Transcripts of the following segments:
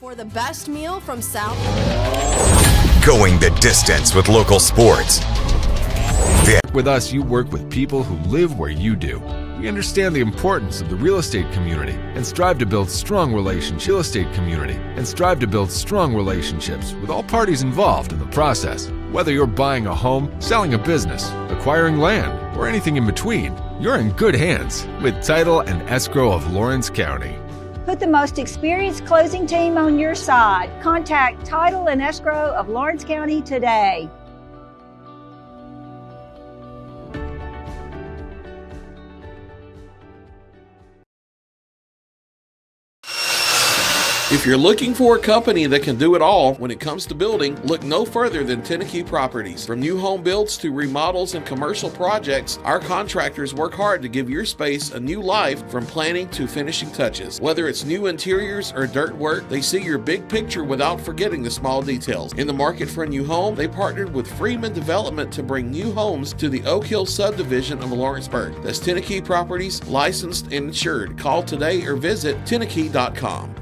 For the best meal from South. Going the distance with local sports. With us, you work with people who live where you do. We understand the importance of the real estate community and strive to build strong relationships with all parties involved in the process. Whether you're buying a home, selling a business, acquiring land, or anything in between, you're in good hands with Title and Escrow of Lawrence County. Put the most experienced closing team on your side. Contact Title and Escrow of Lawrence County today. If you're looking for a company that can do it all when it comes to building, look no further than Tenakee Properties. From new home builds to remodels and commercial projects, our contractors work hard to give your space a new life from planning to finishing touches. Whether it's new interiors or dirt work, they see your big picture without forgetting the small details. In the market for a new home, they partnered with Freeman Development to bring new homes to the Oak Hill subdivision of Lawrenceburg. That's Tenakee Properties, licensed and insured. Call today or visit Tenakee.com.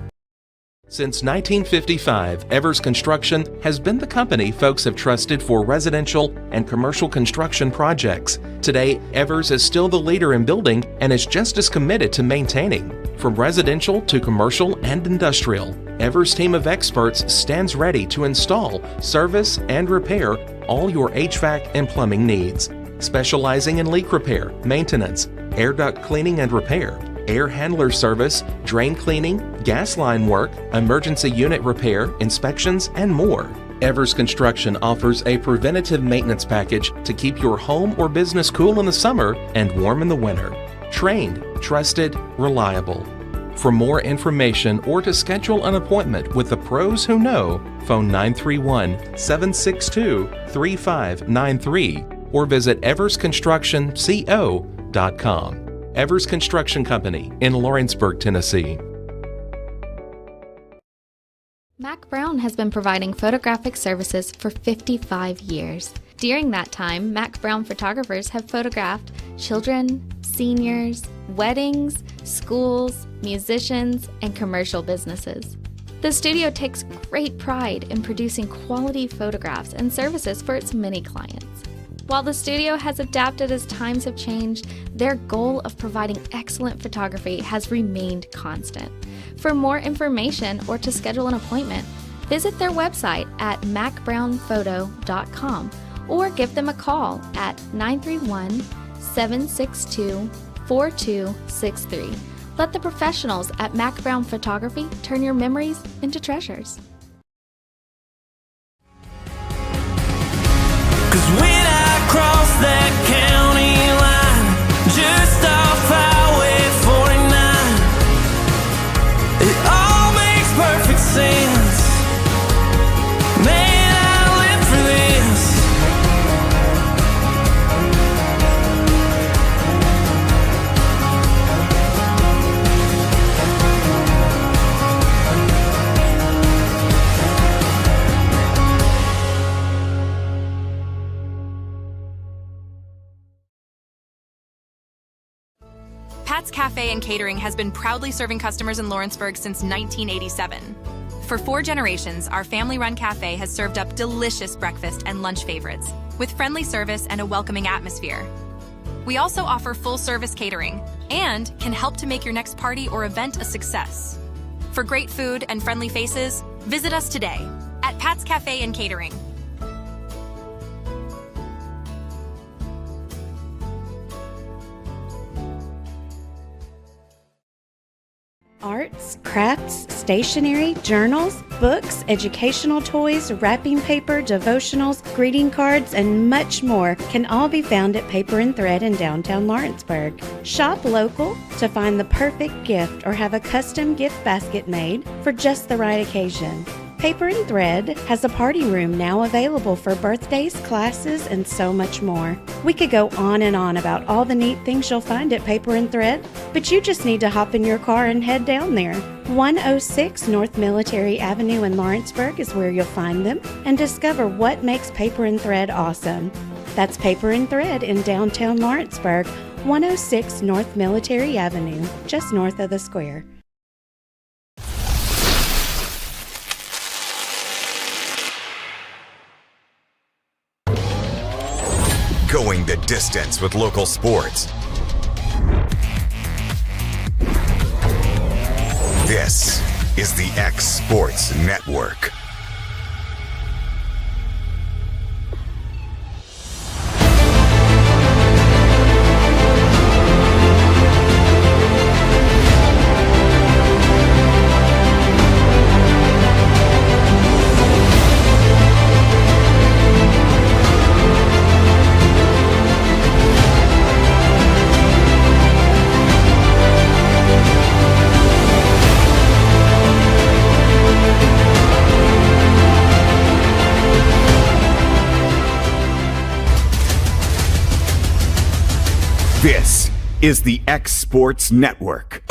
Since 1955, Evers Construction has been the company folks have trusted for residential and commercial construction projects. Today, Evers is still the leader in building and is just as committed to maintaining. From residential to commercial and industrial, Evers' team of experts stands ready to install, service, and repair all your HVAC and plumbing needs. Specializing in leak repair, maintenance, air duct cleaning and repair, air handler service, drain cleaning, gas line work, emergency unit repair, inspections, and more. Evers Construction offers a preventative maintenance package to keep your home or business cool in the summer and warm in the winter. Trained, trusted, reliable. For more information or to schedule an appointment with the pros who know, phone 931-762-3593 or visit eversconstructionco.com. Evers Construction Company in Lawrenceburg, Tennessee. Mac Brown has been providing photographic services for 55 years. During that time, Mac Brown photographers have photographed children, seniors, weddings, schools, musicians, and commercial businesses. The studio takes great pride in producing quality photographs and services for its many clients. While the studio has adapted as times have changed, their goal of providing excellent photography has remained constant. For more information or to schedule an appointment, visit their website at macbrownphoto.com or give them a call at 931-762-4263. Let the professionals at Mac Brown Photography turn your memories into treasures. 'Cause when I cross that county line, just off Highway 49, it all makes perfect sense. Man, I live for this. Pat's Cafe and Catering has been proudly serving customers in Lawrenceburg since 1987. For 4 generations, our family-run cafe has served up delicious breakfast and lunch favorites, with friendly service and a welcoming atmosphere. We also offer full-service catering and can help to make your next party or event a success. For great food and friendly faces, visit us today at Pat's Cafe and Catering. Arts, crafts, stationery, journals, books, educational toys, wrapping paper, devotionals, greeting cards, and much more can all be found at Paper and Thread in downtown Lawrenceburg. Shop local to find the perfect gift or have a custom gift basket made for just the right occasion. Paper and Thread has a party room now available for birthdays, classes, and so much more. We could go on and on about all the neat things you'll find at Paper and Thread, but you just need to hop in your car and head down there. 106 North Military Avenue in Lawrenceburg is where you'll find them and discover what makes Paper and Thread awesome. That's Paper and Thread in downtown Lawrenceburg, 106 North Military Avenue, just north of the square. Going the distance with local sports. This is the X Sports Network. This is the X Sports Network.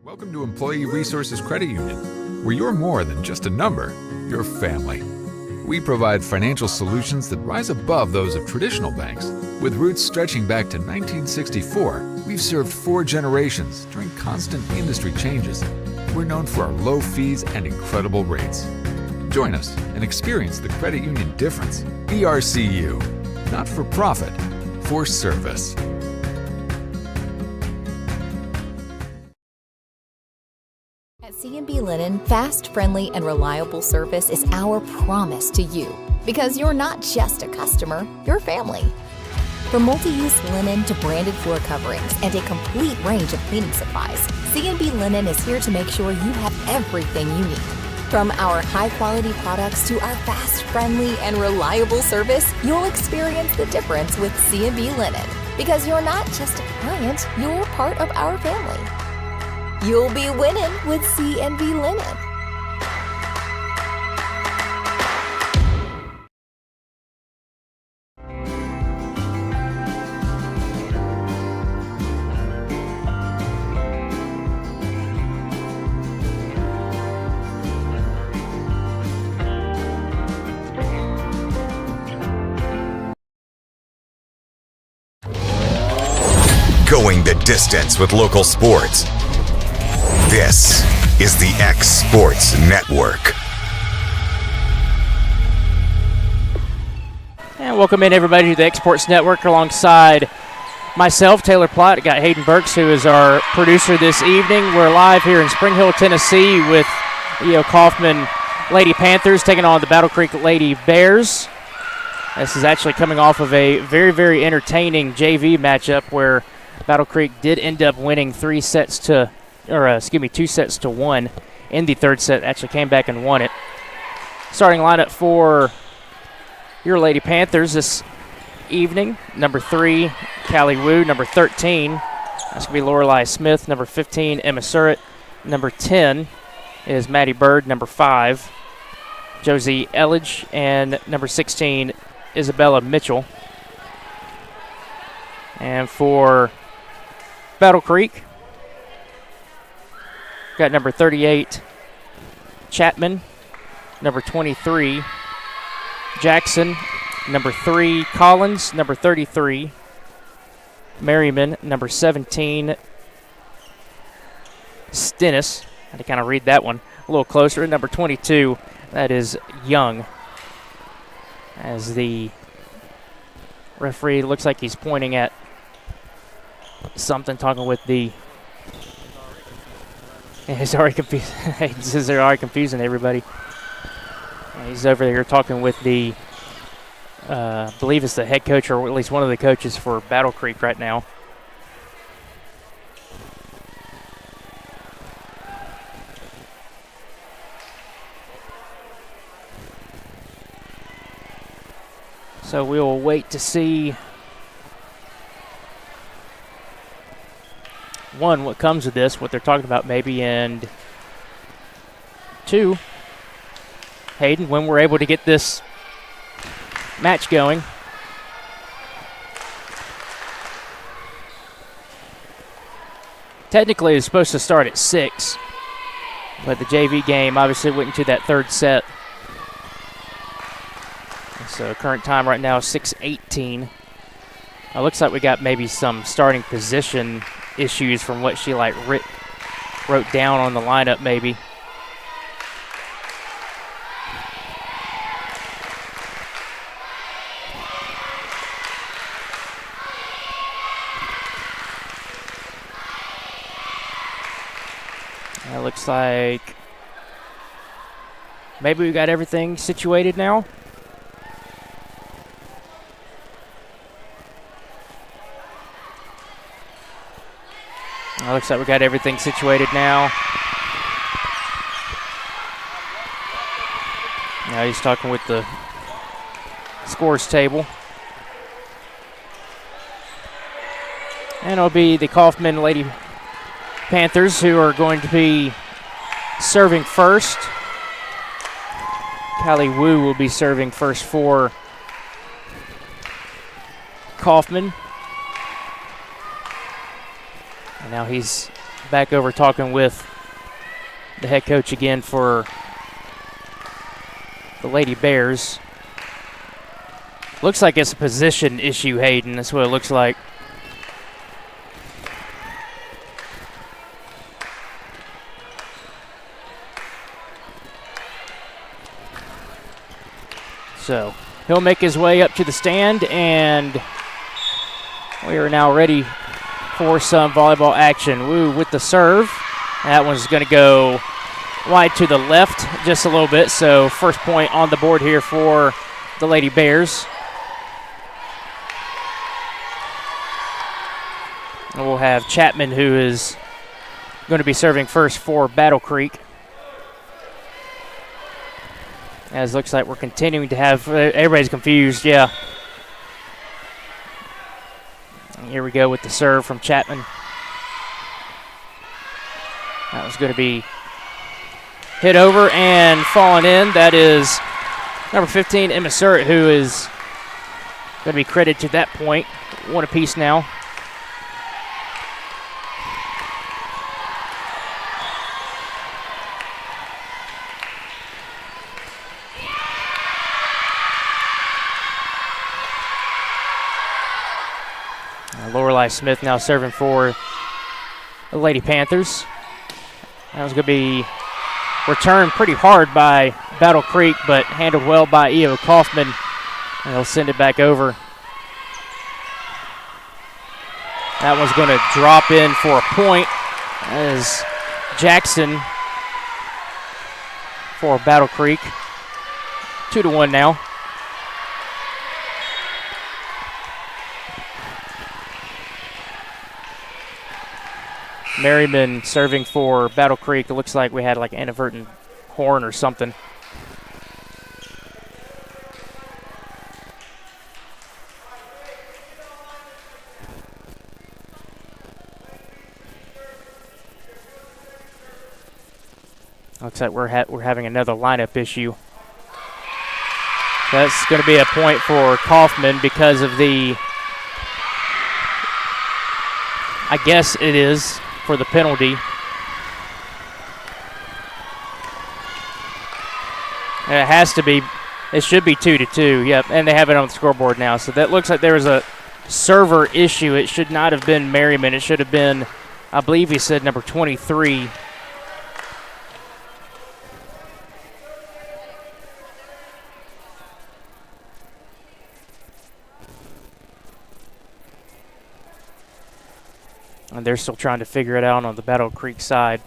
Welcome to Employee Resources Credit Union, where you're more than just a number, you're family. We provide financial solutions that rise above those of traditional banks. With roots stretching back to 1964, we've served 4 generations during constant industry changes. We're known for our low fees and incredible rates. Join us and experience the credit union difference. BRCU, not for profit, for service. At C&B Linen, fast, friendly, and reliable service is our promise to you. Because you're not just a customer, you're family. From multi-use linen to branded floor coverings and a complete range of cleaning supplies, C&B Linen is here to make sure you have everything you need. From our high-quality products to our fast, friendly, and reliable service, you'll experience the difference with C&B Linen. Because you're not just a client, you're part of our family. You'll be winning with C&B Linen. Going the distance with local sports. This is the X Sports Network. And welcome in everybody to the X Sports Network alongside myself, Taylor Plott. I got Hayden Burks, who is our producer this evening. We're live here in Spring Hill, Tennessee with Coffman Lady Panthers taking on the Battle Creek Lady Bears. This is actually coming off of a very, very entertaining JV matchup where Battle Creek did end up winning 2 sets to 1 in the third set. Actually came back and won it. Starting lineup for your Lady Panthers this evening: number 3, Callie Wu; number 13, that's going to be Lorelei Smith; number 15, Emma Surratt; number 10 is Maddie Bird; number 5, Josie Elledge; and number 16, Isabella Mitchell. And for Battle Creek, got number 38, Chapman; number 23, Jackson; number 3, Collins; number 33, Merriman; number 17, Stennis. I had to kind of read that one a little closer. Number 22, that is Young. As the referee looks like he's pointing at something, talking with the. He's already confused. They're already confusing everybody. He's over there talking with the I believe it's the head coach or at least one of the coaches for Battle Creek right now. So we'll wait to see, one, what comes of this, what they're talking about maybe, and two, Hayden, when we're able to get this match going. Technically, it's supposed to start at 6, but the JV game obviously went into that third set. So current time right now is 6:18. Looks like we got maybe some starting position issues from what she wrote down on the lineup maybe. It looks like maybe we got everything situated now. It looks like we got everything situated now. Now he's talking with the scores table. And it'll be the Coffman Lady Panthers who are going to be serving first. Callie Wu will be serving first for Coffman. And now he's back over talking with the head coach again for the Lady Bears. Looks like it's a position issue, Hayden. That's what it looks like. So he'll make his way up to the stand, and we are now ready for some volleyball action. Wu with the serve. That one's going to go wide to the left just a little bit. So first point on the board here for the Lady Bears. And we'll have Chapman, who is going to be serving first for Battle Creek. As looks like we're continuing to have, everybody's confused, yeah. And here we go with the serve from Chapman. That was going to be hit over and falling in. That is number 15, Emma Surratt, who is going to be credited to that point. One apiece now. Lorelei Smith now serving for the Lady Panthers. That was going to be returned pretty hard by Battle Creek, but handled well by Eo Coffman. And he'll send it back over. That one's going to drop in for a point as Jackson for Battle Creek. 2-1 now. Merriman serving for Battle Creek. It looks like we had like an inadvertent horn or something. Looks like we're having another lineup issue. That's going to be a point for Coffman because of the, I guess it is, for the penalty. And it has to be, it should be 2-2, yep, and they have it on the scoreboard now. So that looks like there was a server issue. It should not have been Merriman. It should have been, I believe he said number 23. And they're still trying to figure it out on the Battle Creek side.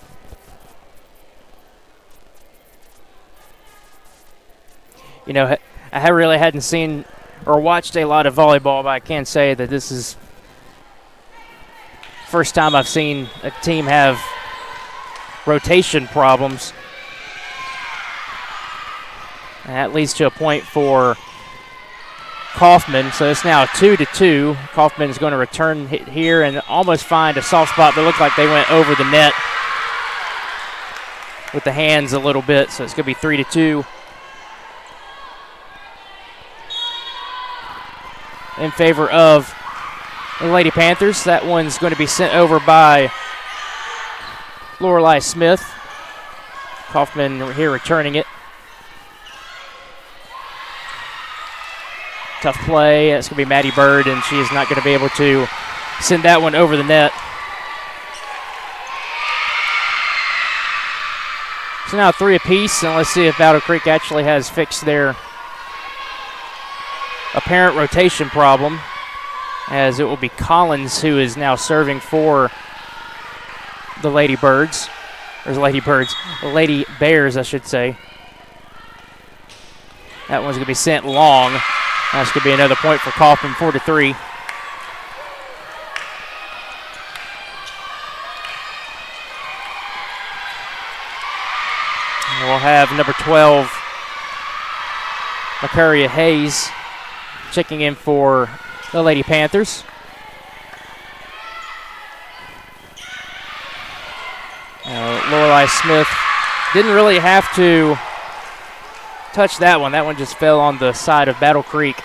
You know, I really hadn't seen or watched a lot of volleyball, but I can say that this is first time I've seen a team have rotation problems. And that leads to a point for Coffman, so it's now 2-2. Coffman is going to return here and almost find a soft spot, but it looked like they went over the net with the hands a little bit, so it's going to be 3-2. In favor of the Lady Panthers. That one's going to be sent over by Lorelei Smith. Coffman here returning it. Tough play. That's going to be Maddie Bird, and she is not going to be able to send that one over the net. So now 3 apiece, and let's see if Battle Creek actually has fixed their apparent rotation problem, as it will be Collins who is now serving for the Lady Birds, or the Lady Bears, I should say. That one's going to be sent long. That's going to be another point for Coffman, 4-3. We'll have number 12, Macaria Hayes, checking in for the Lady Panthers. Lorelei Smith didn't really have to touch that one. That one just fell on the side of Battle Creek.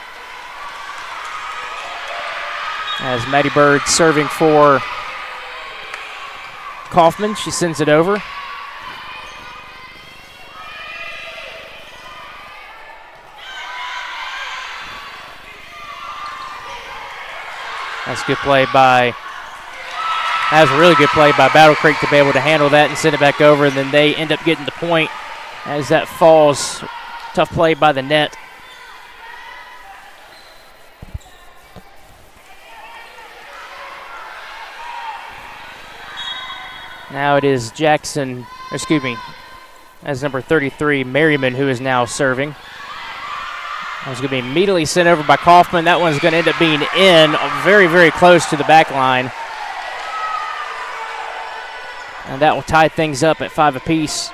As Maddie Bird serving for Coffman, she sends it over. That's a good play by, that was a really good play by Battle Creek to be able to handle that and send it back over, and then they end up getting the point as that falls. Tough play by the net. Now it is Jackson, as number 33, Merriman, who is now serving. That was going to be immediately sent over by Coffman. That one's going to end up being in, very, very close to the back line. And that will tie things up at 5 apiece.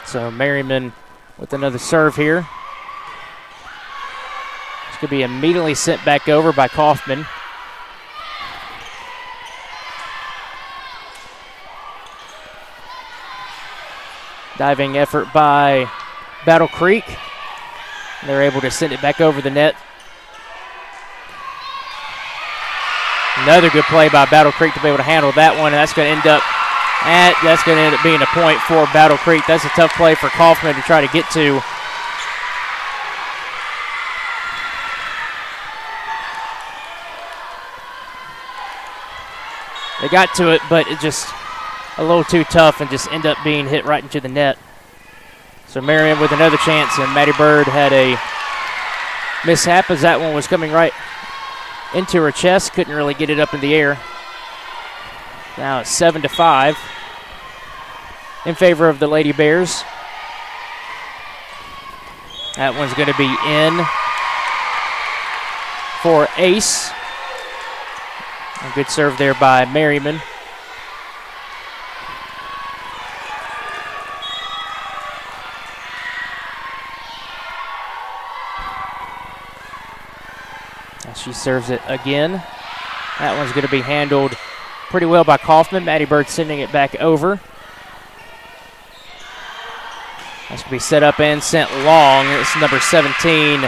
So Merriman with another serve here. It's going to be immediately sent back over by Coffman. Diving effort by Battle Creek. They're able to send it back over the net. Another good play by Battle Creek to be able to handle that one, and that's going to end up being a point for Battle Creek. That's a tough play for Coffman to try to get to. They got to it, but it just a little too tough and just end up being hit right into the net. So Marion with another chance, and Maddie Bird had a mishap as that one was coming right into her chest. Couldn't really get it up in the air. Now it's 7-5 in favor of the Lady Bears. That one's going to be in for ace. A good serve there by Merriman. She serves it again. That one's going to be handled pretty well by Coffman. Maddie Bird sending it back over. That's going to be set up and sent long. It's number 17,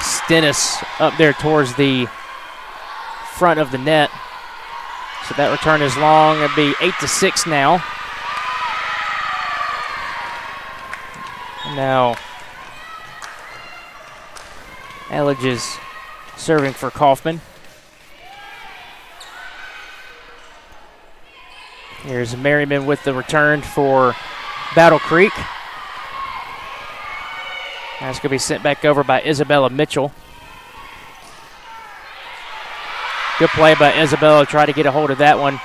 Stennis, up there towards the front of the net. So that return is long. It'll be 8-6 now. Now, Elledge is serving for Coffman. Here's Merriman with the return for Battle Creek. That's going to be sent back over by Isabella Mitchell. Good play by Isabella. Try to get a hold of that one.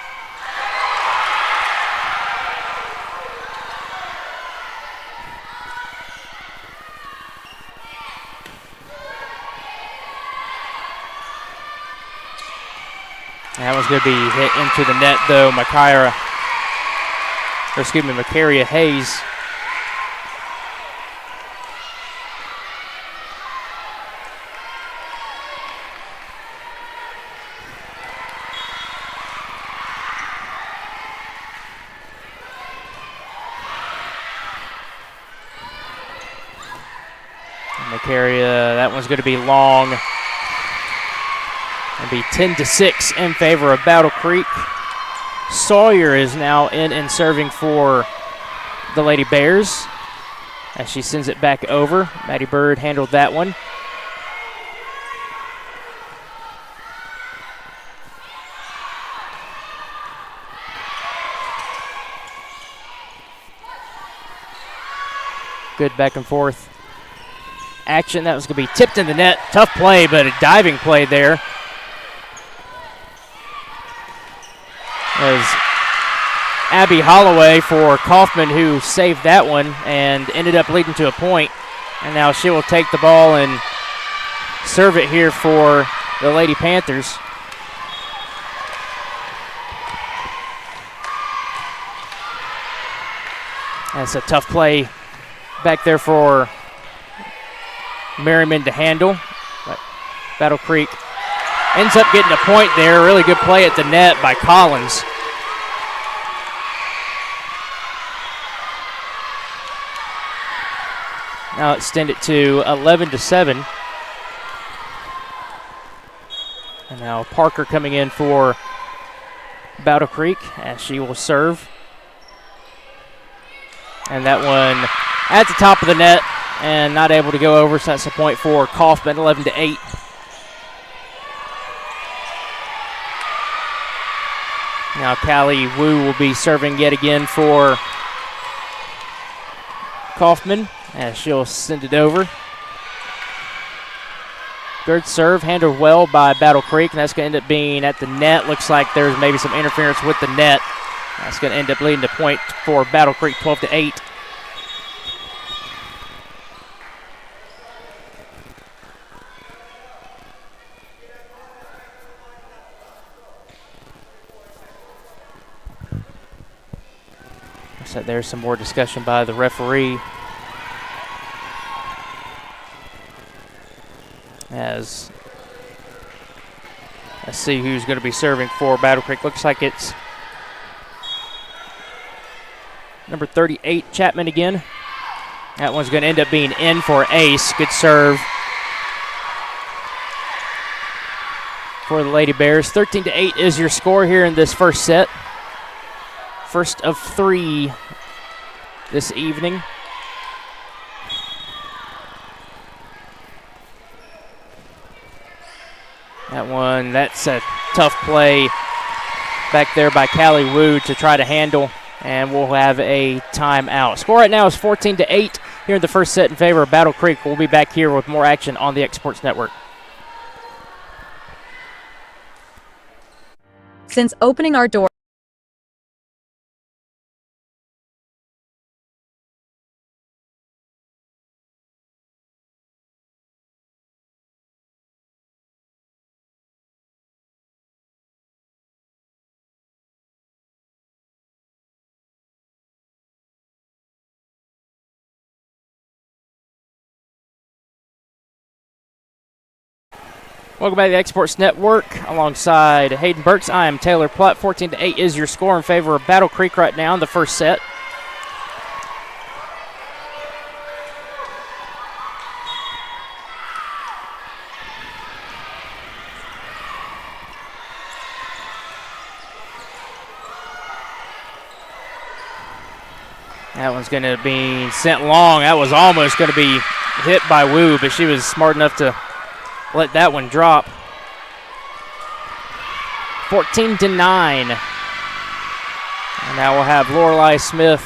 That one's going to be hit into the net, though. Makaria Hayes. Makaria, that one's going to be long. It'll be 10-6 in favor of Battle Creek. Sawyer is now in and serving for the Lady Bears as she sends it back over. Maddie Bird handled that one. Good back and forth action. That was going to be tipped in the net. Tough play, but a diving play there. As Abby Holloway for Coffman, who saved that one and ended up leading to a point. And now she will take the ball and serve it here for the Lady Panthers. That's a tough play back there for Merriman to handle. But Battle Creek ends up getting a point there. Really good play at the net by Collins. Now extend it to 11-7. And now Parker coming in for Battle Creek as she will serve. And that one at the top of the net and not able to go over, so that's a point for Coffman, 11-8. Now Callie Wu will be serving yet again for Coffman as she'll send it over. Good serve, handled well by Battle Creek, and that's going to end up being at the net. Looks like there's maybe some interference with the net. That's going to end up leading to point for Battle Creek, 12-8. So there's some more discussion by the referee as let's see who's going to be serving for Battle Creek. Looks like it's number 38, Chapman again. That one's going to end up being in for ace. Good serve for the Lady Bears. 13-8 is your score here in this first set. First of 3 this evening. That one, that's a tough play back there by Callie Wu to try to handle, and we'll have a timeout. Score right now is 14-8 here in the first set in favor of Battle Creek. We'll be back here with more action on the X Sports Network. Since opening our door. Welcome back to the X Sports Network. Alongside Hayden Burks, I am Taylor Platt. 14-8 is your score in favor of Battle Creek right now in the first set. That one's going to be sent long. That was almost going to be hit by Wu, but she was smart enough to let that one drop. 14-9. And now we'll have Lorelei Smith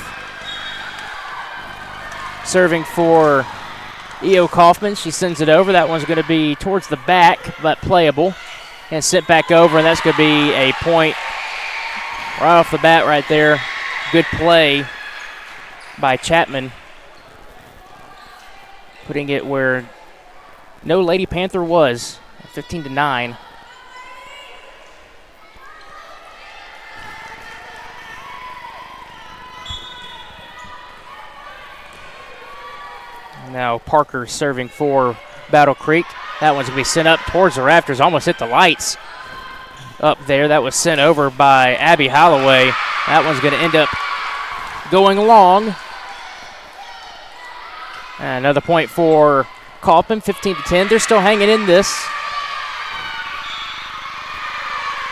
serving for E.O. Coffman. She sends it over. That one's going to be towards the back, but playable. And sent back over, and that's going to be a point right off the bat right there. Good play by Chapman, putting it where no Lady Panther was, 15-9. Now Parker serving for Battle Creek. That one's going to be sent up towards the rafters, almost hit the lights up there. That was sent over by Abby Holloway. That one's going to end up going long. And another point for Coffman, 15-10. They're still hanging in this.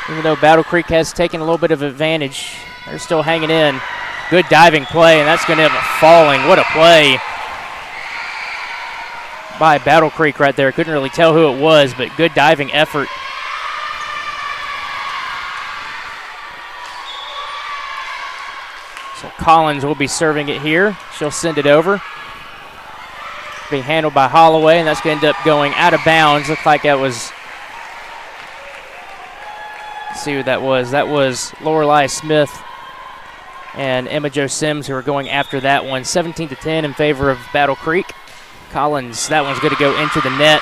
Even though Battle Creek has taken a little bit of advantage, they're still hanging in. Good diving play, and that's going to end up falling. What a play by Battle Creek right there. Couldn't really tell who it was, but good diving effort. So Collins will be serving it here. She'll send it over. Be handled by Holloway, and that's going to end up going out of bounds. Looked like that was, let's see who that was. That was Lorelei Smith and Emma Jo Sims who are going after that one. 17-10 in favor of Battle Creek. Collins, that one's going to go into the net.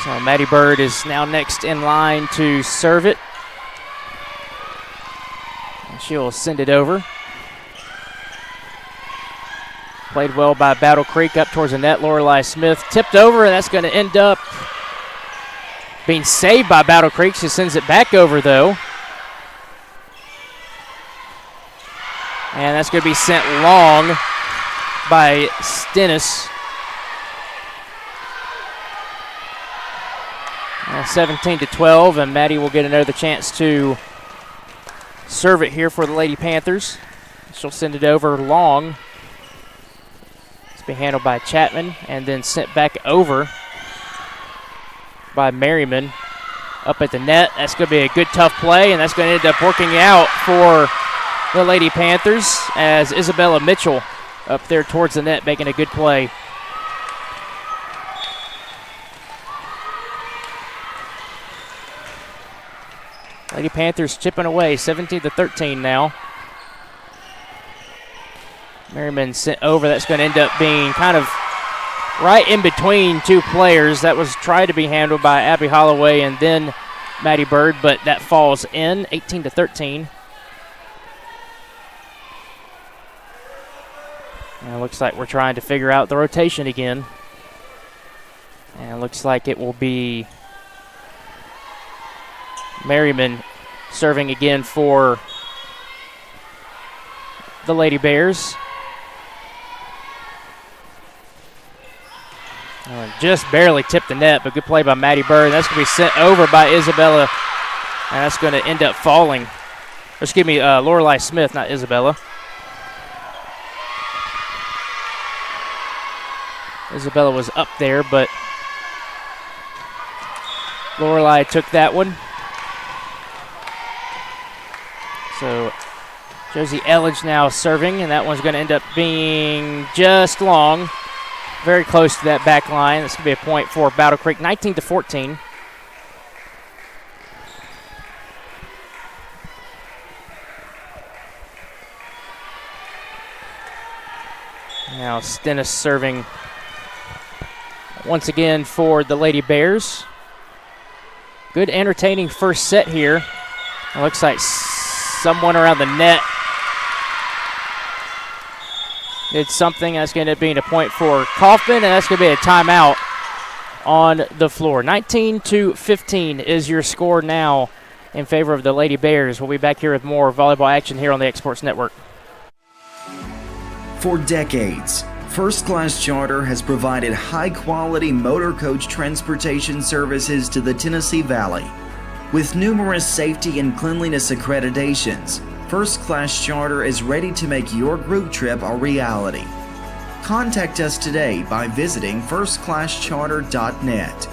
So Maddie Bird is now next in line to serve it. And she'll send it over. Played well by Battle Creek up towards the net. Lorelei Smith tipped over, and that's going to end up being saved by Battle Creek. She sends it back over, though. And that's going to be sent long by Stennis. 17-12, and Maddie will get another chance to serve it here for the Lady Panthers. She'll send it over long. It's been handled by Chapman and then sent back over by Merriman up at the net. That's going to be a good, tough play, and that's going to end up working out for the Lady Panthers as Isabella Mitchell up there towards the net making a good play. Lady Panthers chipping away, 17-13 now. Merriman sent over. That's going to end up being kind of right in between two players. That was tried to be handled by Abby Holloway and then Maddie Bird, but that falls in, 18-13. And it looks like we're trying to figure out the rotation again. And it looks like it will be Merriman serving again for the Lady Bears. Just barely tipped the net, but good play by Maddie Bird. That's going to be sent over by Isabella, and that's going to end up falling. Or excuse me, Lorelei Smith, not Isabella. Isabella was up there, but Lorelei took that one. So Josie Elledge now serving, and that one's going to end up being just long. Very close to that back line. That's going to be a point for Battle Creek, 19-14. Now Stennis serving once again for the Lady Bears. Good entertaining first set here. It looks like someone around the net did something. That's going to end up being a point for Coffman, and that's going to be a timeout on the floor. 19-15 is your score now in favor of the Lady Bears. We'll be back here with more volleyball action here on the X Sports Network. For decades, First Class Charter has provided high-quality motor coach transportation services to the Tennessee Valley. With numerous safety and cleanliness accreditations, First Class Charter is ready to make your group trip a reality. Contact us today by visiting firstclasscharter.net.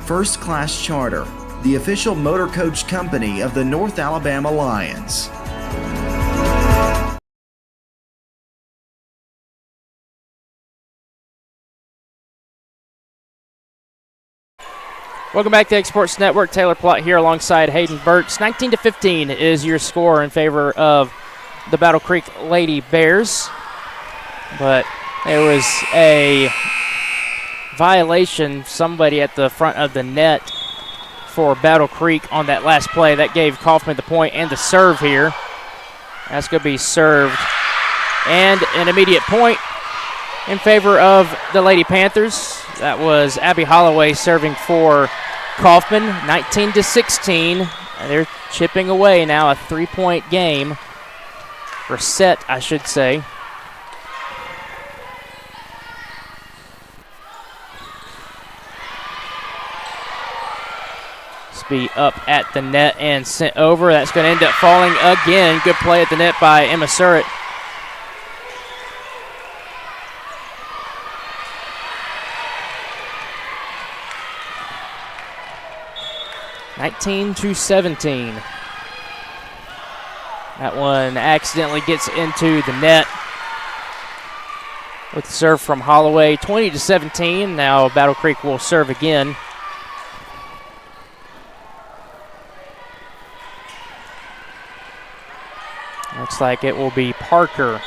First Class Charter, the official motor coach company of the North Alabama Lions. Welcome back to X Sports Network. Taylor Plott here alongside Hayden Burks. 19-15 is your score in favor of the Battle Creek Lady Bears. But there was a violation, somebody at the front of the net for Battle Creek on that last play. That gave Coffman the point and the serve here. That's going to be served. And an immediate point in favor of the Lady Panthers. That was Abby Holloway serving for Coffman, 19-16. They're chipping away now, a 3-point game, or set, I should say. This be up at the net and sent over. That's going to end up falling again. Good play at the net by Emma Surratt. (19-17). That one accidentally gets into the net with the serve from Holloway. 20-17. Now Battle Creek will serve again. Looks like it will be Parker.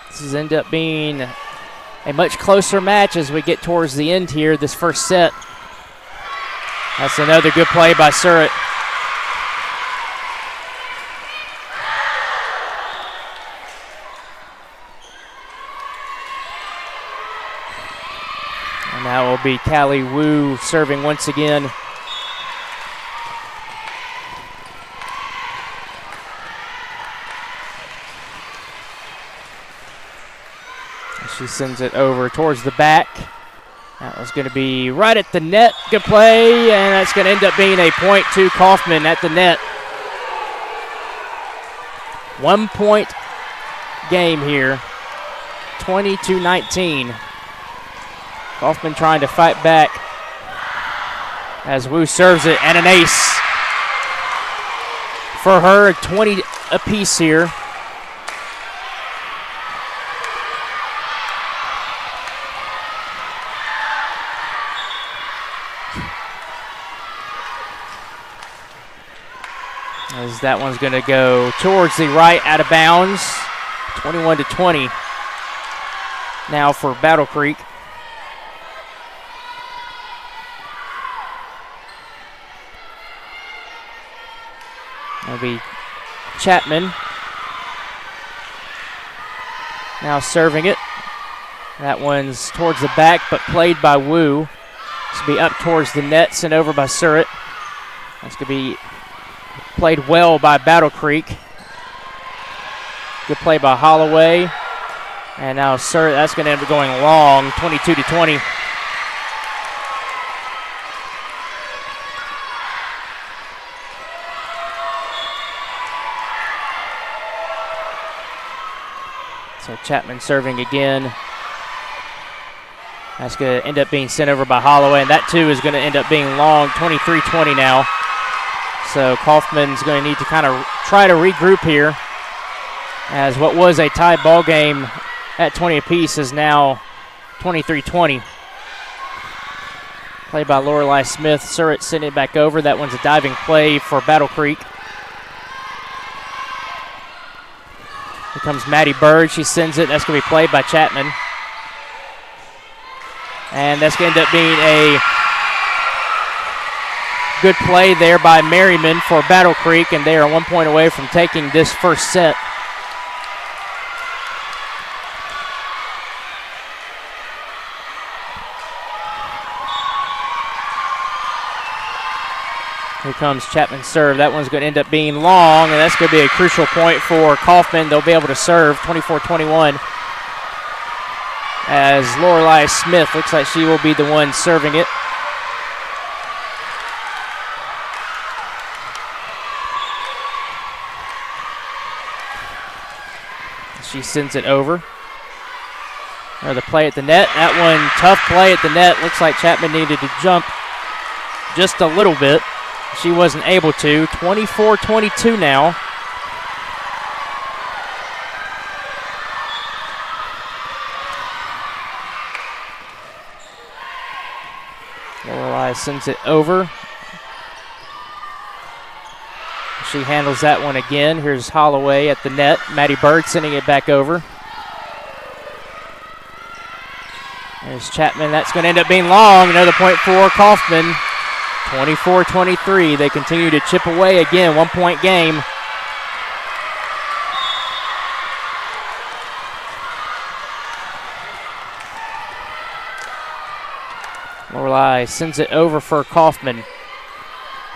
This has ended up being a much closer match as we get towards the end here, this first set. That's another good play by Surratt. And that will be Callie Wu serving once again. She sends it over towards the back. That was going to be right at the net. Good play, and that's going to end up being a point to Coffman at the net. 1 point game here, 20-19. Coffman trying to fight back as Wu serves it, and an ace for her, 20 apiece here. As that one's going to go towards the right, out of bounds. 21-20 now for Battle Creek. That'll be Chapman. Now serving it. That one's towards the back, but played by Wu. This will be up towards the net, sent over by Surratt. That's going to be played well by Battle Creek. Good play by Holloway. And now Surratt, that's going to end up going long, 22-20. So Chapman serving again. That's going to end up being sent over by Holloway, and that too is going to end up being long, 23-20 now. So Coffman's going to need to kind of try to regroup here, as what was a tie ball game at 20 apiece is now 23-20. Play by Lorelei Smith. Surratt sending it back over. That one's a diving play for Battle Creek. Here comes Maddie Bird. She sends it. That's going to be played by Chapman. And that's going to end up being a good play there by Merriman for Battle Creek, and they are 1 point away from taking this first set. Here comes Chapman's serve. That one's going to end up being long, and that's going to be a crucial point for Coffman. They'll be able to serve 24-21. As Lorelei Smith looks like she will be the one serving it. She sends it over. Another play at the net. That one, tough play at the net. Looks like Chapman needed to jump just a little bit. She wasn't able to. 24-22 now. Lorelei sends it over. She handles that one again. Here's Holloway at the net. Maddie Bird sending it back over. There's Chapman. That's going to end up being long. Another point for Coffman. 24-23. They continue to chip away again. 1 point game. Lorelei sends it over for Coffman.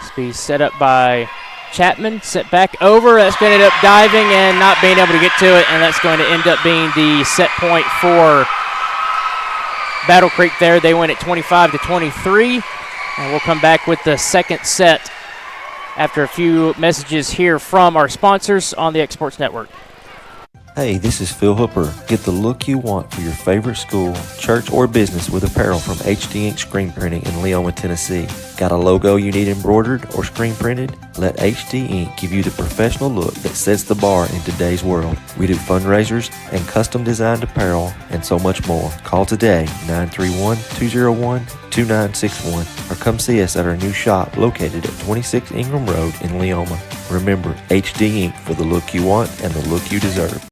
This be set up by Chapman. Set back over. That's going to end up diving and not being able to get to it, and that's going to end up being the set point for Battle Creek there. They win at 25-23, and we'll come back with the second set after a few messages here from our sponsors on the X Sports Network. Hey, this is Phil Hooper. Get the look you want for your favorite school, church, or business with apparel from HD Ink Screen Printing in Leoma, Tennessee. Got a logo you need embroidered or screen printed? Let HD Ink give you the professional look that sets the bar in today's world. We do fundraisers and custom designed apparel and so much more. Call today, 931-201-2961, or come see us at our new shop located at 26 Ingram Road in Leoma. Remember, HD Ink for the look you want and the look you deserve.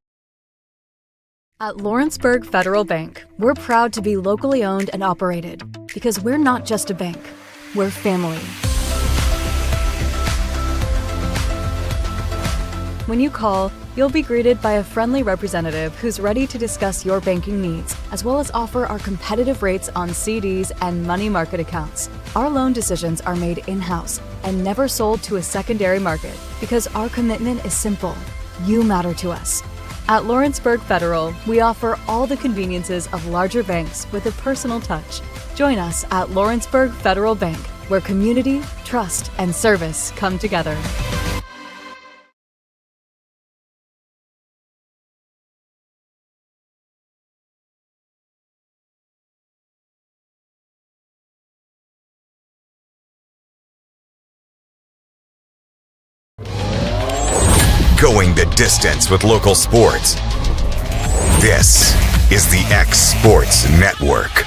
At Lawrenceburg Federal Bank, we're proud to be locally owned and operated because we're not just a bank, we're family. When you call, you'll be greeted by a friendly representative who's ready to discuss your banking needs, as well as offer our competitive rates on CDs and money market accounts. Our loan decisions are made in-house and never sold to a secondary market because our commitment is simple. You matter to us. At Lawrenceburg Federal, we offer all the conveniences of larger banks with a personal touch. Join us at Lawrenceburg Federal Bank, where community, trust, and service come together. Going the distance with local sports. This is the X Sports Network.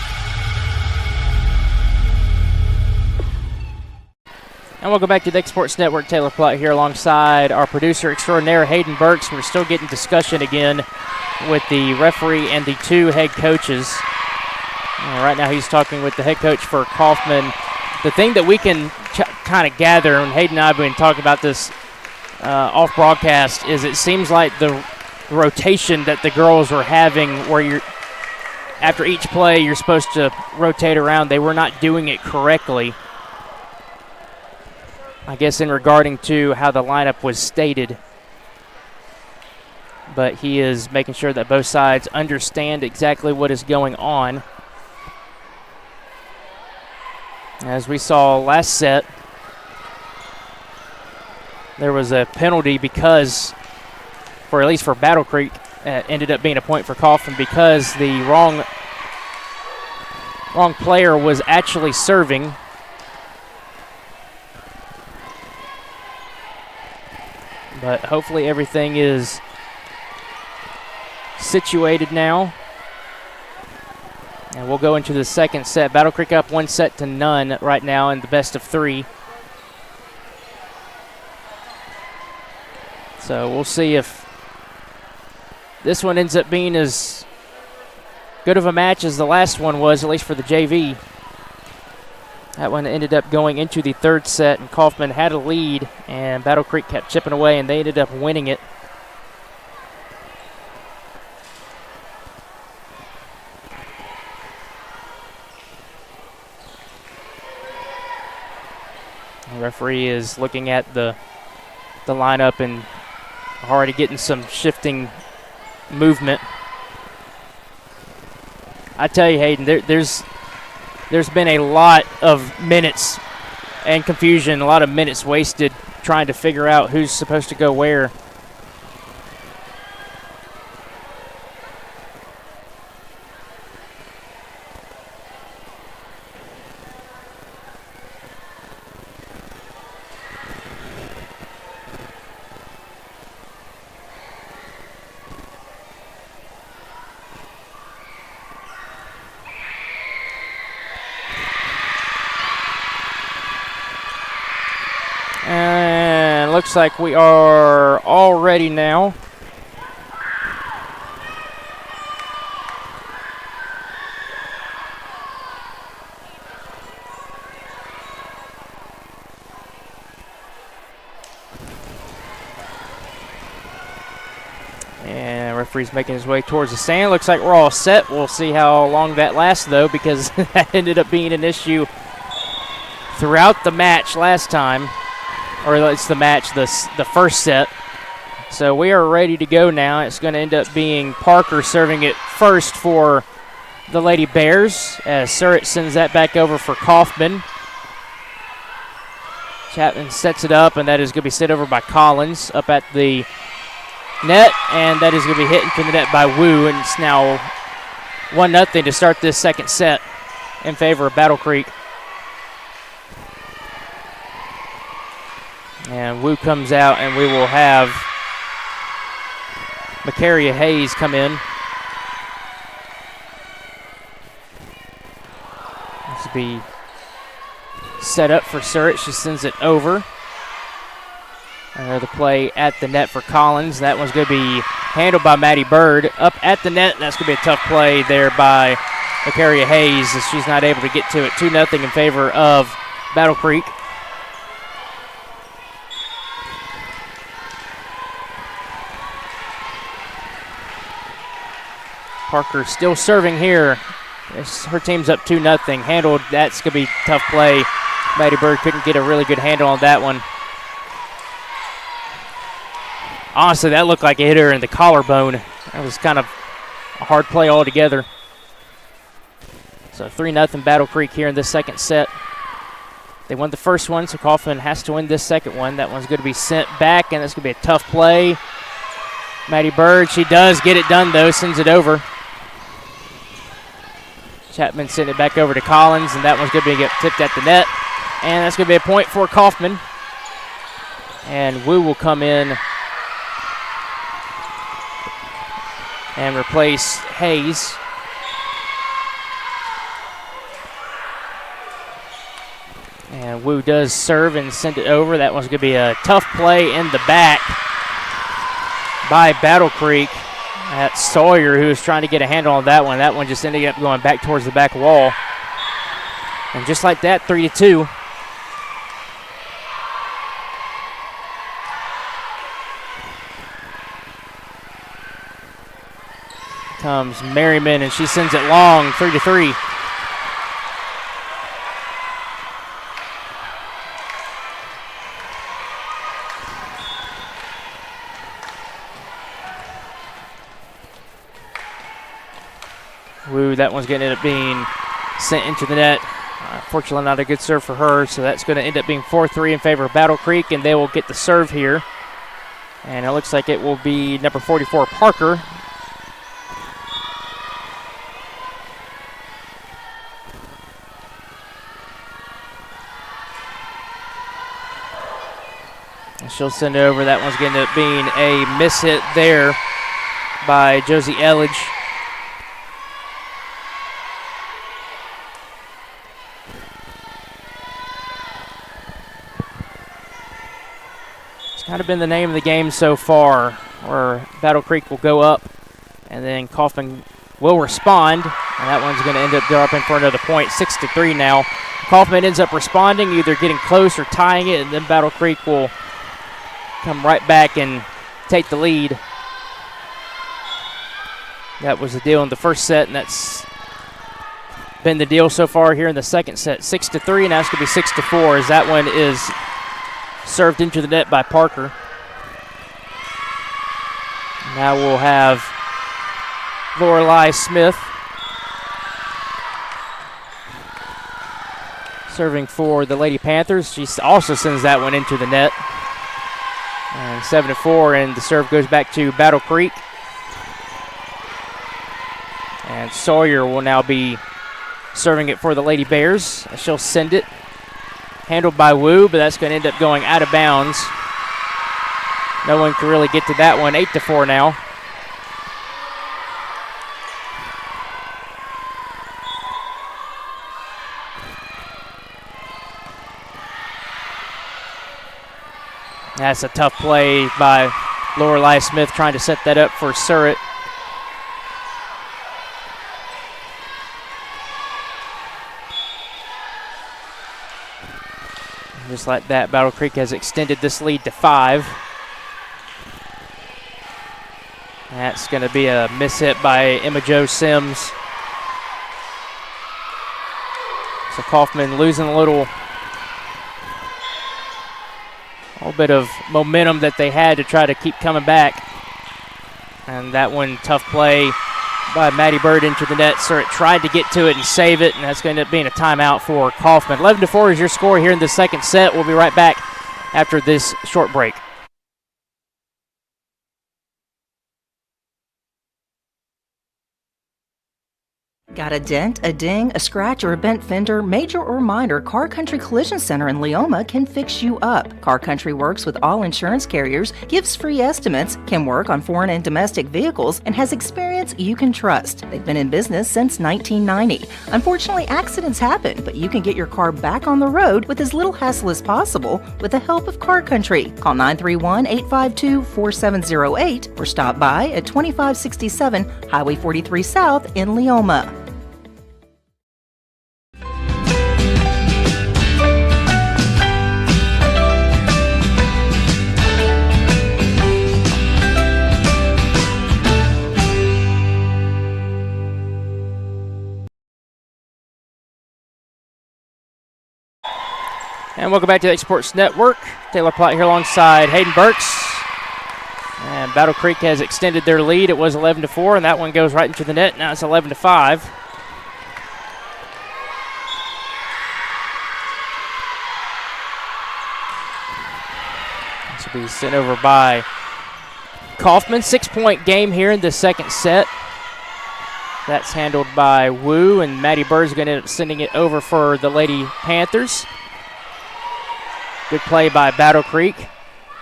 And welcome back to the X Sports Network. Taylor Platt here alongside our producer extraordinaire, Hayden Burks. We're still getting discussion again with the referee and the two head coaches. Right now he's talking with the head coach for Coffman. The thing that we can kind of gather, and Hayden and I have been talking about this off broadcast, is it seems like the rotation that the girls were having, where you're after each play you're supposed to rotate around, they were not doing it correctly. I guess in regarding to how the lineup was stated, but he is making sure that both sides understand exactly what is going on. As we saw last set, there was a penalty because, for at least for Battle Creek, ended up being a point for Coffman because the wrong player was actually serving. But hopefully everything is situated now. And we'll go into the second set. Battle Creek up 1-0 right now in the best of three. So we'll see if this one ends up being as good of a match as the last one was, at least for the JV. That one ended up going into the third set, and Coffman had a lead, and Battle Creek kept chipping away, and they ended up winning it. The referee is looking at the lineup and already getting some shifting movement. I tell you, Hayden, there's been a lot of minutes and confusion, a lot of minutes wasted trying to figure out who's supposed to go where. And looks like we are all ready now. And referee's making his way towards the stand. Looks like we're all set. We'll see how long that lasts, though, because that ended up being an issue throughout the match last time. Or it's the match, the first set. So we are ready to go now. It's going to end up being Parker serving it first for the Lady Bears, as Surratt sends that back over for Coffman. Chapman sets it up, and that is going to be set over by Collins up at the net, and that is going to be hit into the net by Wu, and it's now 1-0 to start this second set in favor of Battle Creek. And Wu comes out, and we will have Macaria Hayes come in. This will be set up for Surratt. She sends it over. Another play at the net for Collins. That one's going to be handled by Maddie Bird. Up at the net, that's going to be a tough play there by Macaria Hayes as she's not able to get to it. 2-0 in favor of Battle Creek. Parker still serving here. Her team's up 2-0. Handled, that's going to be a tough play. Maddie Bird couldn't get a really good handle on that one. Honestly, that looked like it hit her in the collarbone. That was kind of a hard play altogether. So 3-0 Battle Creek here in this second set. They won the first one, so Coffman has to win this second one. That one's going to be sent back, and that's going to be a tough play. Maddie Bird, she does get it done, though, sends it over. Chapman sent it back over to Collins, and that one's going to be tipped at the net. And that's going to be a point for Coffman. And Wu will come in and replace Hayes. And Wu does serve and send it over. That one's going to be a tough play in the back by Battle Creek. That's Sawyer, who was trying to get a handle on that one. That one just ended up going back towards the back wall. And just like that, 3-2. Comes Merriman, and she sends it long, 3-3. Woo, that one's going to end up being sent into the net. Fortunately, not a good serve for her, so that's going to end up being 4-3 in favor of Battle Creek, and they will get the serve here. And it looks like it will be number 44, Parker. And she'll send it over. That one's going to end up being a miss hit there by Josie Elledge. Kind of been the name of the game so far, where Battle Creek will go up, and then Coffman will respond, and that one's going to end up dropping for another point. 6-3 now. Coffman ends up responding, either getting close or tying it, and then Battle Creek will come right back and take the lead. That was the deal in the first set, and that's been the deal so far here in the second set. 6-3, and that's going to be 6-4, as that one is served into the net by Parker. Now we'll have Lorelei Smith serving for the Lady Panthers. She also sends that one into the net. And 7-4, and the serve goes back to Battle Creek. And Sawyer will now be serving it for the Lady Bears. She'll send it. Handled by Wu, but that's going to end up going out of bounds. No one can really get to that one. 8-4 now. That's a tough play by Lorelei Smith trying to set that up for Surratt. Just like that, Battle Creek has extended this lead to 5. That's going to be a miss hit by Emma Jo Sims. So Coffman losing a little bit of momentum that they had to try to keep coming back. And that one, tough play by Maddie Bird into the net. Surratt tried to get to it and save it, and that's going to end up being a timeout for Coffman. 11-4 is your score here in the second set. We'll be right back after this short break. Got a dent, a ding, a scratch, or a bent fender? Major or minor, Car Country Collision Center in Leoma can fix you up. Car Country works with all insurance carriers, gives free estimates, can work on foreign and domestic vehicles, and has experience you can trust. They've been in business since 1990. Unfortunately, accidents happen, but you can get your car back on the road with as little hassle as possible with the help of Car Country. Call 931-852-4708 or stop by at 2567 Highway 43 South in Leoma. And welcome back to the X Sports Network. Taylor Platt here alongside Hayden Burks. And Battle Creek has extended their lead. It was 11-4, and that one goes right into the net. Now it's 11-5. This will be sent over by Coffman. 6-point game here in the second set. That's handled by Wu, and Maddie Bird's going to end up sending it over for the Lady Panthers. Good play by Battle Creek.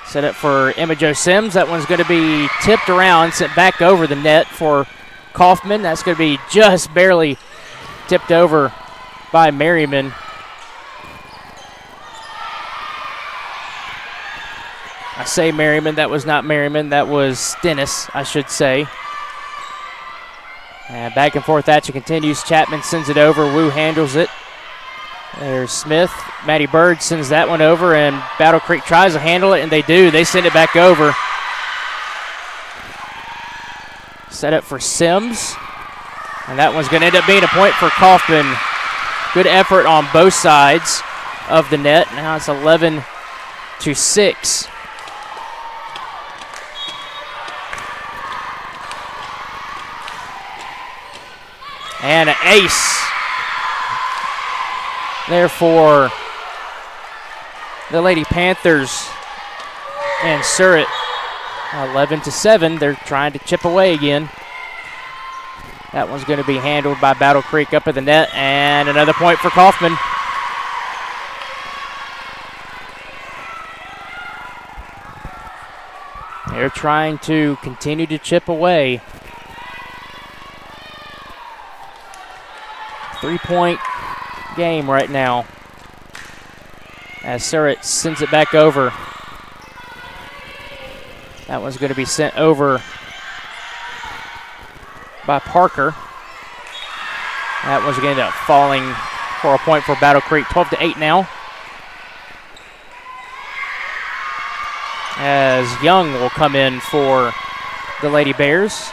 Set up for Emma Jo Sims. That one's going to be tipped around, sent back over the net for Coffman. That's going to be just barely tipped over by Merriman. I say Merriman. That was not Merriman. That was Dennis, I should say. And back and forth action continues. Chapman sends it over. Wu handles it. There's Smith. Maddie Bird sends that one over, and Battle Creek tries to handle it, and they do. They send it back over. Set up for Sims. And that one's going to end up being a point for Coffman. Good effort on both sides of the net. Now it's 11-6. And an ace there for the Lady Panthers and Surratt. 11-7. They're trying to chip away again. That one's going to be handled by Battle Creek up at the net, and another point for Coffman. They're trying to continue to chip away. 3-point game right now as Surratt sends it back over. That one's going to be sent over by Parker. That one's going to end up falling for a point for Battle Creek. 12-8 now. As Young will come in for the Lady Bears.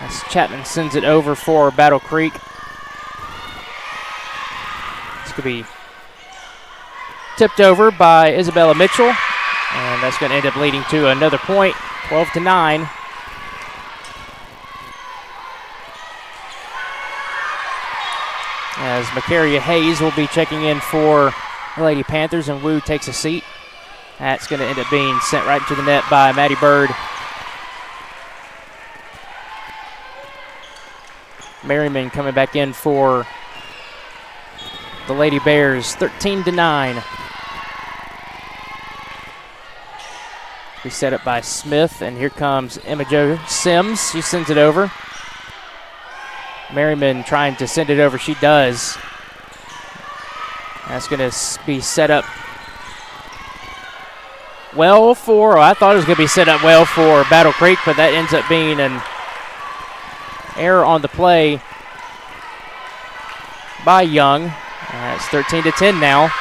As Chapman sends it over for Battle Creek. This could be tipped over by Isabella Mitchell. And that's going to end up leading to another point, 12-9. As Macaria Hayes will be checking in for the Lady Panthers, and Wu takes a seat. That's going to end up being sent right into the net by Maddie Bird. Merriman coming back in for the Lady Bears, 13-9. Be set up by Smith, and here comes Emma Jo Sims. She sends it over. Merriman trying to send it over. She does. That's going to be set up well for, I thought it was going to be set up well for Battle Creek, but that ends up being an error on the play by Young. It's 13-10 now.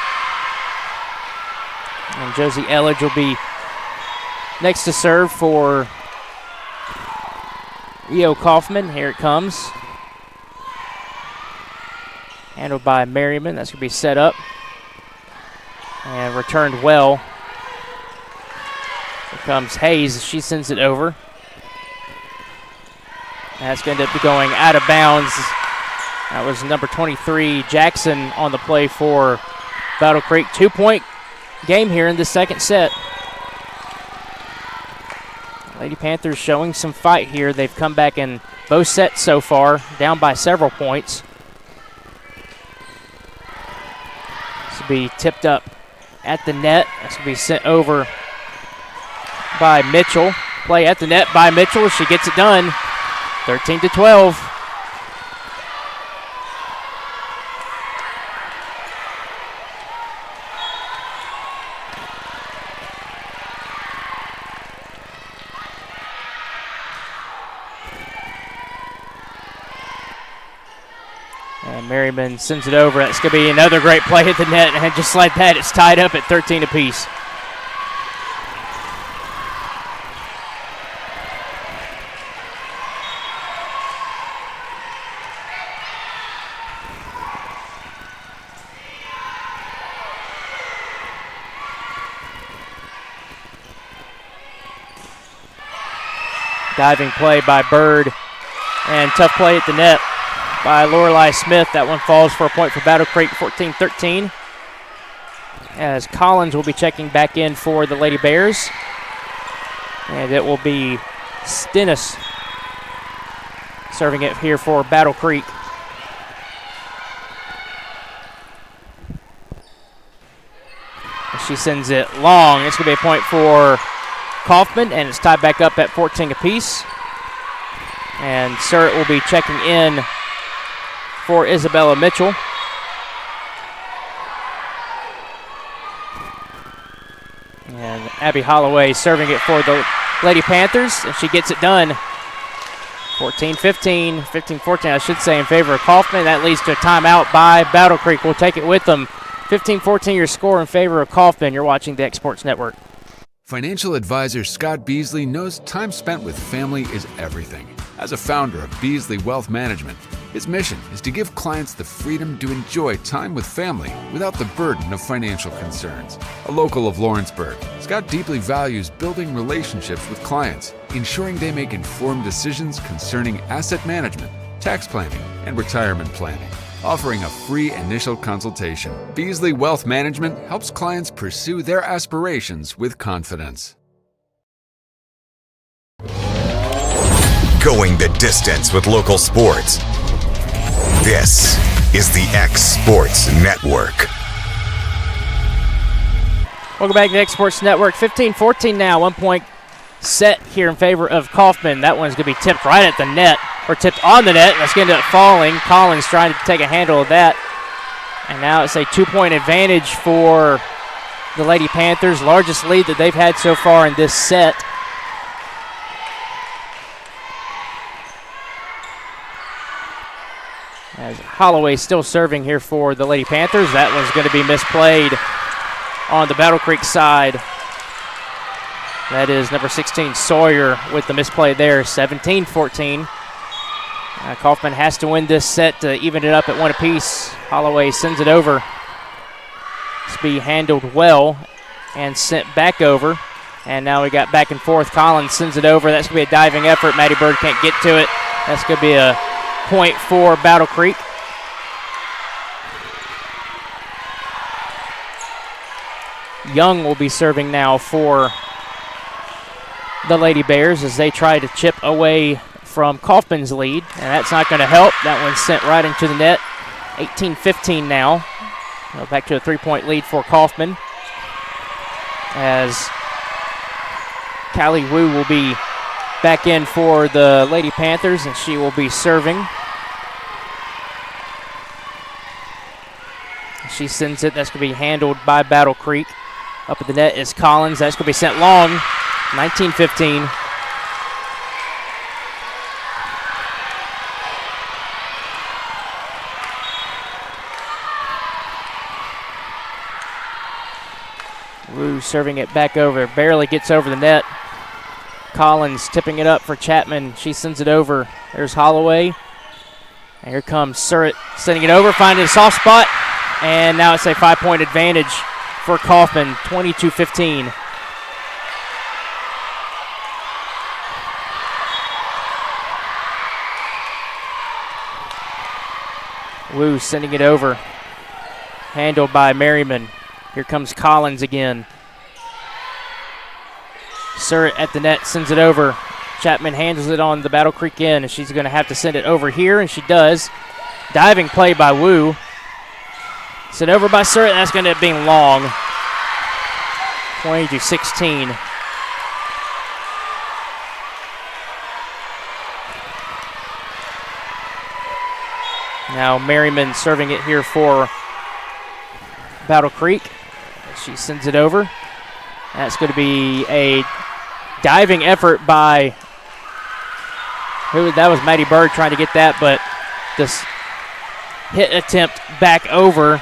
And Josie Elledge will be Next to serve for E.O. Coffman. Here it comes. Handled by Merriman. That's going to be set up. And returned well. Here comes Hayes. She sends it over. That's going to end up going out of bounds. That was number 23, Jackson, on the play for Battle Creek. 2-point game here in the second set. Lady Panthers showing some fight here. They've come back in both sets so far, down by several points. This will be tipped up at the net. This will be sent over by Mitchell. Play at the net by Mitchell. She gets it done. 13-12. And Merriman sends it over. That's going to be another great play at the net. And just like that, it's tied up at 13 apiece. Diving play by Bird. And tough play at the net by Lorelei Smith. That one falls for a point for Battle Creek, 14-13. As Collins will be checking back in for the Lady Bears. And it will be Stennis serving it here for Battle Creek. She sends it long. It's going to be a point for Coffman, and it's tied back up at 14 apiece. And Surratt will be checking in for Isabella Mitchell. And Abby Holloway serving it for the Lady Panthers, and she gets it done. 14-15, 15-14, I should say, in favor of Coffman. That leads to a timeout by Battle Creek. We'll take it with them. 15-14, your score in favor of Coffman. You're watching the Exports Network. Financial advisor Scott Beasley knows time spent with family is everything. As a founder of Beasley Wealth Management, his mission is to give clients the freedom to enjoy time with family without the burden of financial concerns. A local of Lawrenceburg, Scott deeply values building relationships with clients, ensuring they make informed decisions concerning asset management, tax planning, and retirement planning. Offering a free initial consultation, Beasley Wealth Management helps clients pursue their aspirations with confidence. Going the distance with local sports. This is the X Sports Network. Welcome back to the X Sports Network. 15-14 now, 1 point set here in favor of Coffman. That one's going to be tipped right at the net, or tipped on the net. That's going to end up falling. Collins trying to take a handle of that. And now it's a 2-point advantage for the Lady Panthers, largest lead that they've had so far in this set. As Holloway still serving here for the Lady Panthers. That one's going to be misplayed on the Battle Creek side. That is number 16, Sawyer, with the misplay there, 17-14. Coffman has to win this set to even it up at 1 apiece. Holloway sends it over. It's be handled well and sent back over. And now we got back and forth. Collins sends it over. That's going to be a diving effort. Maddie Bird can't get to it. That's going to be a point for Battle Creek. Young will be serving now for the Lady Bears as they try to chip away from Coffman's lead, and that's not going to help. That one's sent right into the net. 18-15 now. Back to a 3-point lead for Coffman as Callie Wu will be back in for the Lady Panthers, and she will be serving. She sends it. That's going to be handled by Battle Creek. Up at the net is Collins. That's going to be sent long. 19-15. Wu serving it back over. Barely gets over the net. Collins tipping it up for Chapman. She sends it over. There's Holloway. And here comes Surratt sending it over, finding a soft spot. And now it's a 5-point advantage for Coffman, 22-15. Wu sending it over. Handled by Merriman. Here comes Collins again. Surratt at the net, sends it over. Chapman handles it on the Battle Creek end, and she's going to have to send it over here, and she does. Diving play by Wu. Sent over by Surratt, and that's going to end up being long. 20-16. Now Merriman serving it here for Battle Creek. She sends it over. That's going to be a diving effort by, that was Maddie Bird trying to get that, but this hit attempt back over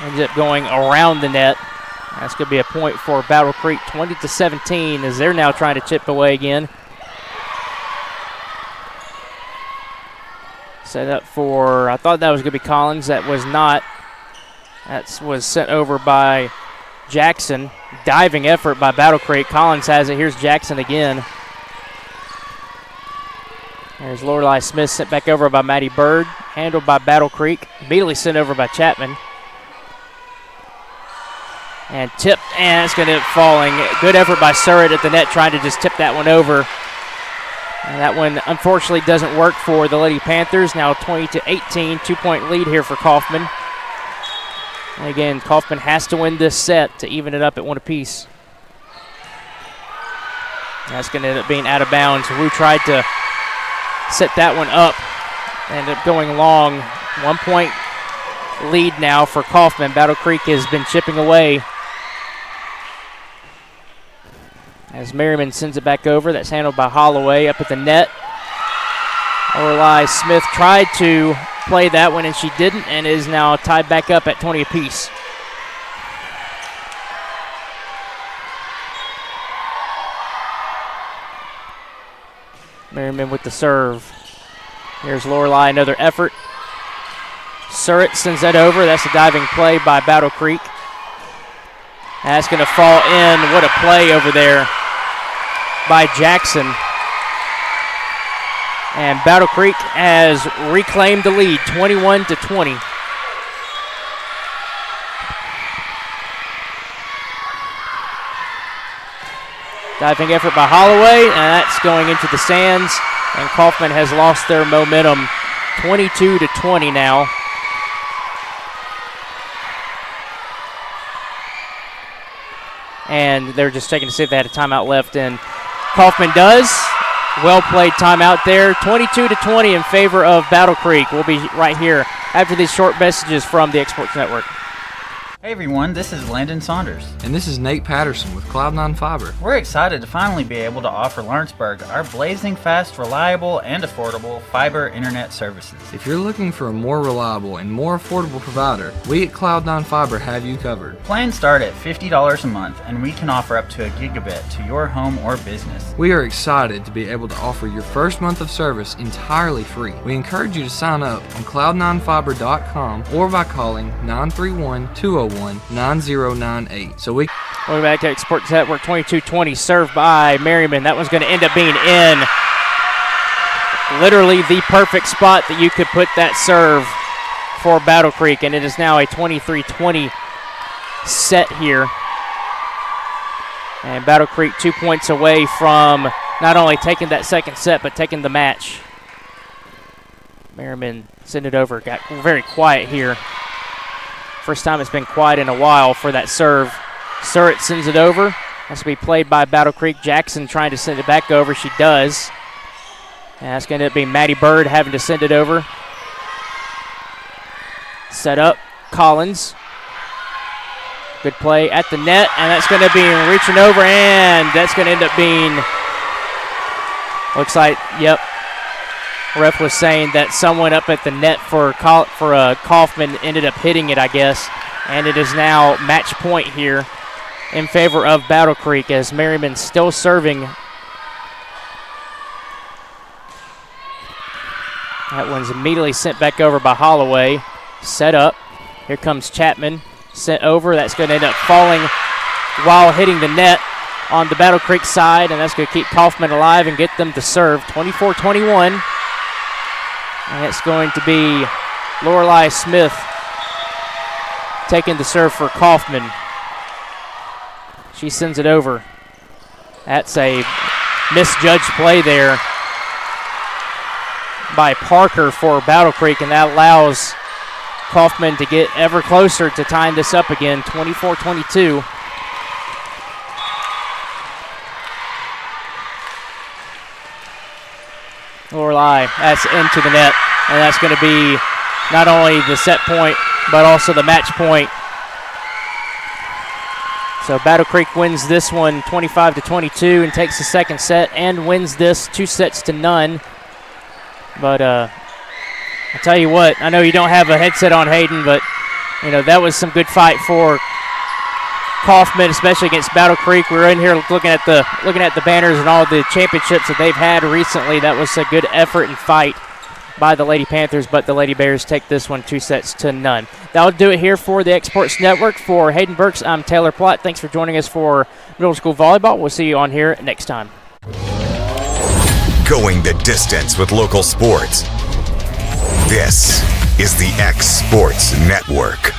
ends up going around the net. That's going to be a point for Battle Creek, 20-17, as they're now trying to chip away again. Set up for, I thought that was going to be Collins. That was not. That was sent over by Jackson. Diving effort by Battle Creek. Collins has it. Here's Jackson again. There's Lorelei Smith sent back over by Maddie Bird. Handled by Battle Creek. Immediately sent over by Chapman. And tipped, and it's going to end up falling. Good effort by Surratt at the net, trying to just tip that one over. And that one unfortunately doesn't work for the Lady Panthers. Now 20-18, 2-point lead here for Coffman. And again, Coffman has to win this set to even it up at one apiece. That's going to end up being out of bounds. Wu tried to set that one up. Ended up going long. 1-point lead now for Coffman. Battle Creek has been chipping away. As Merriman sends it back over, that's handled by Holloway up at the net. Lorelei Smith tried to play that one, and she didn't, and is now tied back up at 20 apiece. Merriman with the serve. Here's Lorelei, another effort. Surratt sends that over. That's a diving play by Battle Creek. That's going to fall in. What a play over there by Jackson. And Battle Creek has reclaimed the lead, 21-20. Diving effort by Holloway, and that's going into the stands. And Coffman has lost their momentum, 22-20 now. And they're just checking to see if they had a timeout left, and Coffman does. Well played timeout there. 22-20 in favor of Battle Creek. We'll be right here after these short messages from the Exports Network. Hey everyone, this is Landon Saunders. And this is Nate Patterson with Cloud9 Fiber. We're excited to finally be able to offer Lawrenceburg our blazing fast, reliable, and affordable fiber internet services. If you're looking for a more reliable and more affordable provider, we at Cloud9 Fiber have you covered. Plans start at $50 a month, and we can offer up to a gigabit to your home or business. We are excited to be able to offer your first month of service entirely free. We encourage you to sign up on cloud9fiber.com or by calling 931-201-9098. Welcome back to Exports Network. 22-20, served by Merriman. That one's going to end up being in. Literally the perfect spot that you could put that serve for Battle Creek, and it is now a 23-20 set here. And Battle Creek 2 points away from not only taking that second set, but taking the match. Merriman sent it over. Got very quiet here. First time it's been quiet in a while for that serve. Surratt sends it over. Has to be played by Battle Creek. Jackson trying to send it back over. She does. And that's going to be Maddie Bird having to send it over. Set up. Collins. Good play at the net. And that's going to be reaching over. And that's going to end up being, looks like, yep. Ref was saying that someone up at the net for Coffman ended up hitting it, I guess. And it is now match point here in favor of Battle Creek, as Merriman still serving That one's immediately sent back over by Holloway. Set up. Here comes Chapman. Sent over. That's going to end up falling while hitting the net on the Battle Creek side, and that's going to keep Coffman alive and get them to serve. 24-21. And it's going to be Lorelei Smith taking the serve for Coffman. She sends it over. That's a misjudged play there by Parker for Battle Creek, and that allows Coffman to get ever closer to tying this up again, 24-22. Lorelei, that's into the net, and that's going to be not only the set point, but also the match point. So Battle Creek wins this one 25-22 and takes the second set and wins this 2-0. But I tell you what, I know you don't have a headset on, Hayden, but that was some good fight for Coffman, especially against Battle Creek. We were in here looking at the banners and all the championships that they've had recently. That was a good effort and fight by the Lady Panthers, but the Lady Bears take this one 2-0. That'll do it here for the Exports Network. For Hayden Burks, I'm Taylor Platt. Thanks for joining us for Middle School Volleyball. We'll see you on here next time. Going the distance with local sports. This is the X Sports Network.